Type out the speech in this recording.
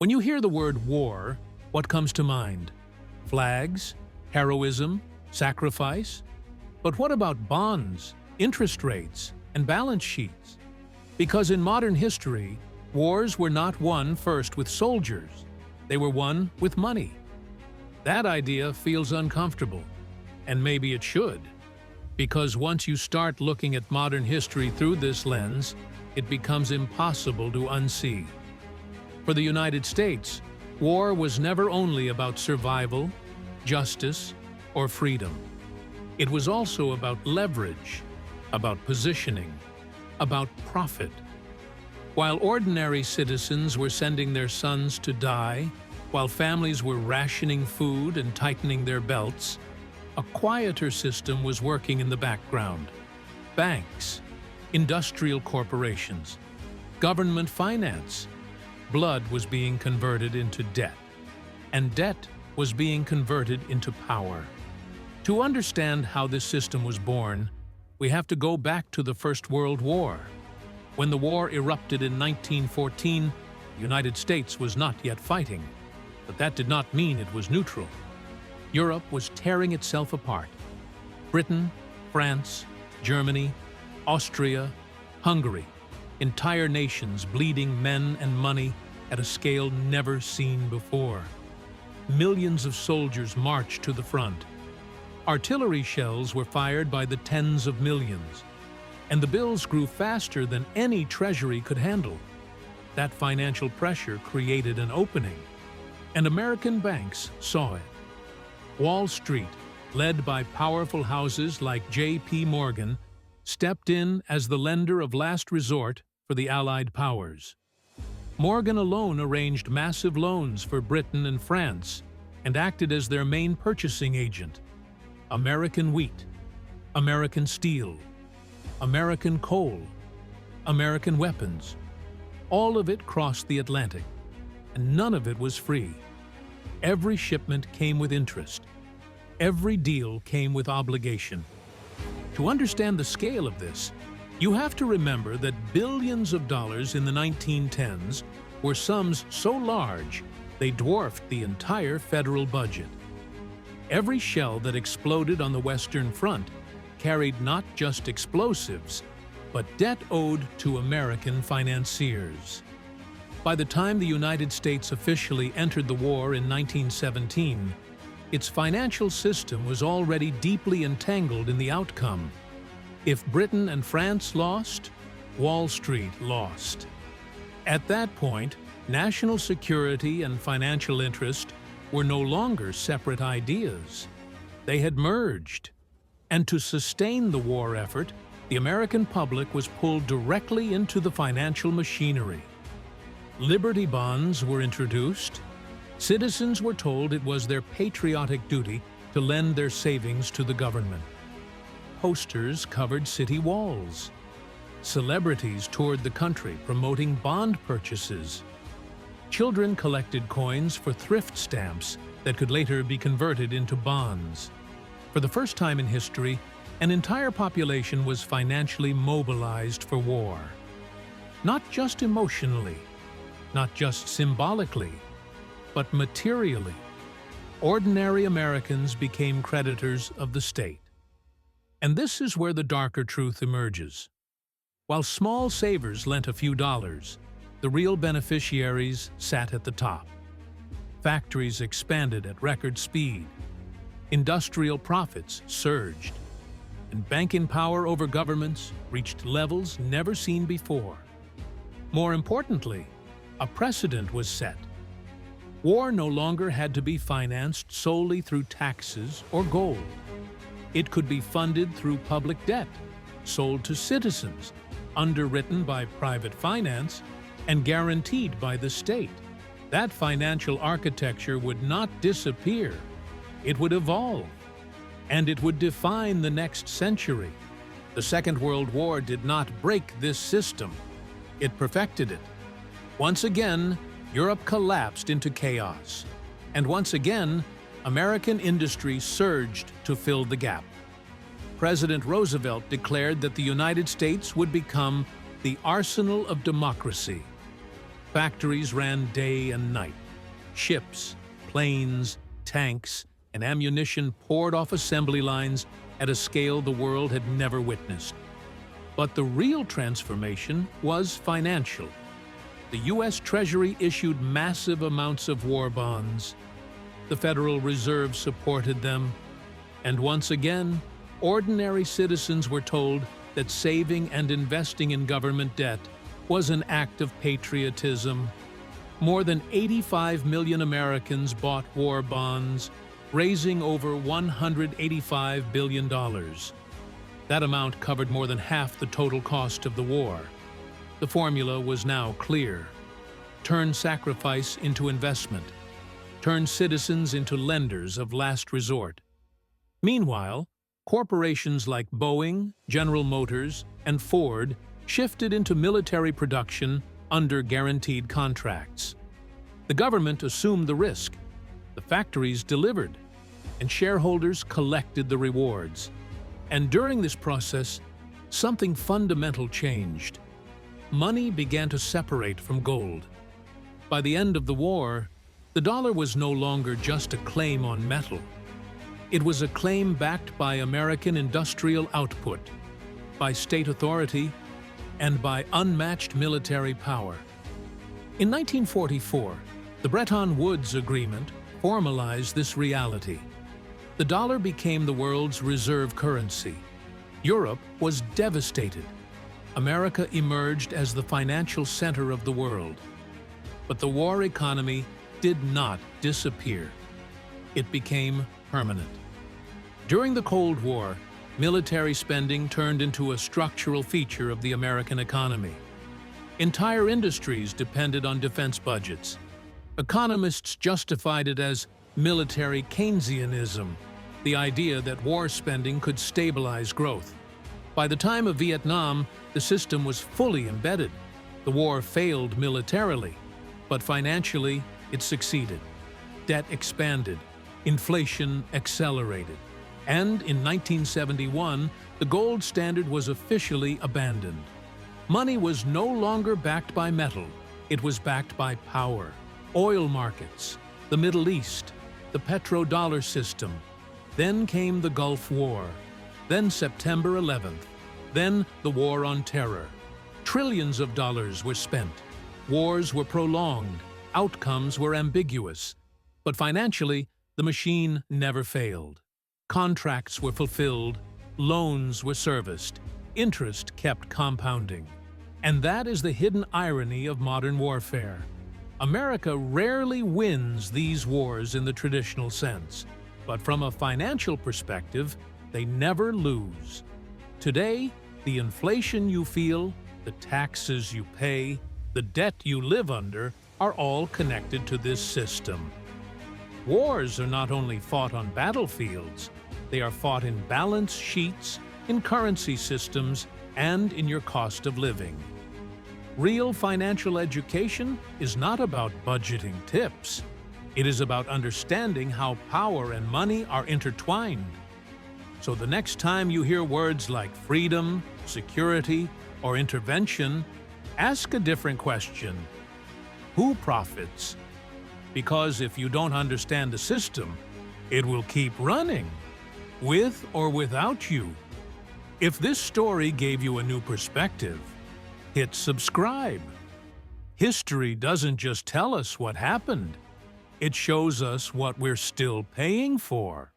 When you hear the word war, what comes to mind? Flags, heroism, sacrifice? But what about bonds, interest rates, and balance sheets? Because in modern history, wars were not won first with soldiers, they were won with money. That idea feels uncomfortable, and maybe it should, because once you start looking at modern history through this lens, it becomes impossible to unsee. For the United States, war was never only about survival, justice, or freedom. It was also about leverage, about positioning, about profit. While ordinary citizens were sending their sons to die, while families were rationing food and tightening their belts, a quieter system was working in the background. Banks, industrial corporations, government finance. Blood was being converted into debt, and debt was being converted into power. To understand how this system was born, we have to go back to the First World War. When the war erupted in 1914, the United States was not yet fighting, but that did not mean it was neutral. Europe was tearing itself apart. Britain, France, Germany, Austria, Hungary, entire nations bleeding men and money at a scale never seen before. Millions of soldiers marched to the front. Artillery shells were fired by the tens of millions, and the bills grew faster than any treasury could handle. That financial pressure created an opening, and American banks saw it. Wall Street, led by powerful houses like J.P. Morgan, stepped in as the lender of last resort for the Allied powers. Morgan alone arranged massive loans for Britain and France and acted as their main purchasing agent. American wheat, American steel, American coal, American weapons. All of it crossed the Atlantic, and none of it was free. Every shipment came with interest. Every deal came with obligation. To understand the scale of this, you have to remember that billions of dollars in the 1910s were sums so large they dwarfed the entire federal budget. Every shell that exploded on the Western Front carried not just explosives, but debt owed to American financiers. By the time the United States officially entered the war in 1917, its financial system was already deeply entangled in the outcome. If Britain and France lost, Wall Street lost. At that point, national security and financial interest were no longer separate ideas. They had merged. And to sustain the war effort, the American public was pulled directly into the financial machinery. Liberty bonds were introduced. Citizens were told it was their patriotic duty to lend their savings to the government. Posters covered city walls. Celebrities toured the country promoting bond purchases. Children collected coins for thrift stamps that could later be converted into bonds. For the first time in history, an entire population was financially mobilized for war. Not just emotionally, not just symbolically, but materially. Ordinary Americans became creditors of the state. And this is where the darker truth emerges. While small savers lent a few dollars, the real beneficiaries sat at the top. Factories expanded at record speed. Industrial profits surged. And banking power over governments reached levels never seen before. More importantly, a precedent was set. War no longer had to be financed solely through taxes or gold. It could be funded through public debt, sold to citizens, underwritten by private finance, and guaranteed by the state. That financial architecture would not disappear. It would evolve, and it would define the next century. The Second World War did not break this system. It perfected it. Once again, Europe collapsed into chaos. And once again, American industry surged to fill the gap. President Roosevelt declared that the United States would become the arsenal of democracy. Factories ran day and night. Ships, planes, tanks, and ammunition poured off assembly lines at a scale the world had never witnessed. But the real transformation was financial. The U.S. Treasury issued massive amounts of war bonds. The Federal Reserve supported them. And once again, ordinary citizens were told that saving and investing in government debt was an act of patriotism. More than 85 million Americans bought war bonds, raising over $185 billion. That amount covered more than half the total cost of the war. The formula was now clear. Turn sacrifice into investment. Turn citizens into lenders of last resort. Meanwhile, corporations like Boeing, General Motors, and Ford shifted into military production under guaranteed contracts. The government assumed the risk, the factories delivered, and shareholders collected the rewards. And during this process, something fundamental changed. Money began to separate from gold. By the end of the war, the dollar was no longer just a claim on metal. It was a claim backed by American industrial output, by state authority, and by unmatched military power. In 1944, the Bretton Woods Agreement formalized this reality. The dollar became the world's reserve currency. Europe was devastated. America emerged as the financial center of the world. But the war economy did not disappear. It became permanent. During the Cold War, military spending turned into a structural feature of the American economy. Entire industries depended on defense budgets. Economists justified it as military Keynesianism, the idea that war spending could stabilize growth. By the time of Vietnam, the system was fully embedded. The war failed militarily, but financially it succeeded. Debt expanded, inflation accelerated, and in 1971, the gold standard was officially abandoned. Money was no longer backed by metal, it was backed by power. Oil markets, the Middle East, the petrodollar system. Then came the Gulf War, then September 11th, then the War on Terror. Trillions of dollars were spent. Wars were prolonged, outcomes were ambiguous. But financially, the machine never failed. Contracts were fulfilled, loans were serviced, interest kept compounding. And that is the hidden irony of modern warfare. America rarely wins these wars in the traditional sense, but from a financial perspective, they never lose. Today, the inflation you feel, the taxes you pay, the debt you live under are all connected to this system. Wars are not only fought on battlefields, they are fought in balance sheets, in currency systems, and in your cost of living. Real financial education is not about budgeting tips. It is about understanding how power and money are intertwined. So the next time you hear words like freedom, security, or intervention, ask a different question. Who profits? Because if you don't understand the system, it will keep running, with or without you. If this story gave you a new perspective, hit subscribe. History doesn't just tell us what happened, it shows us what we're still paying for.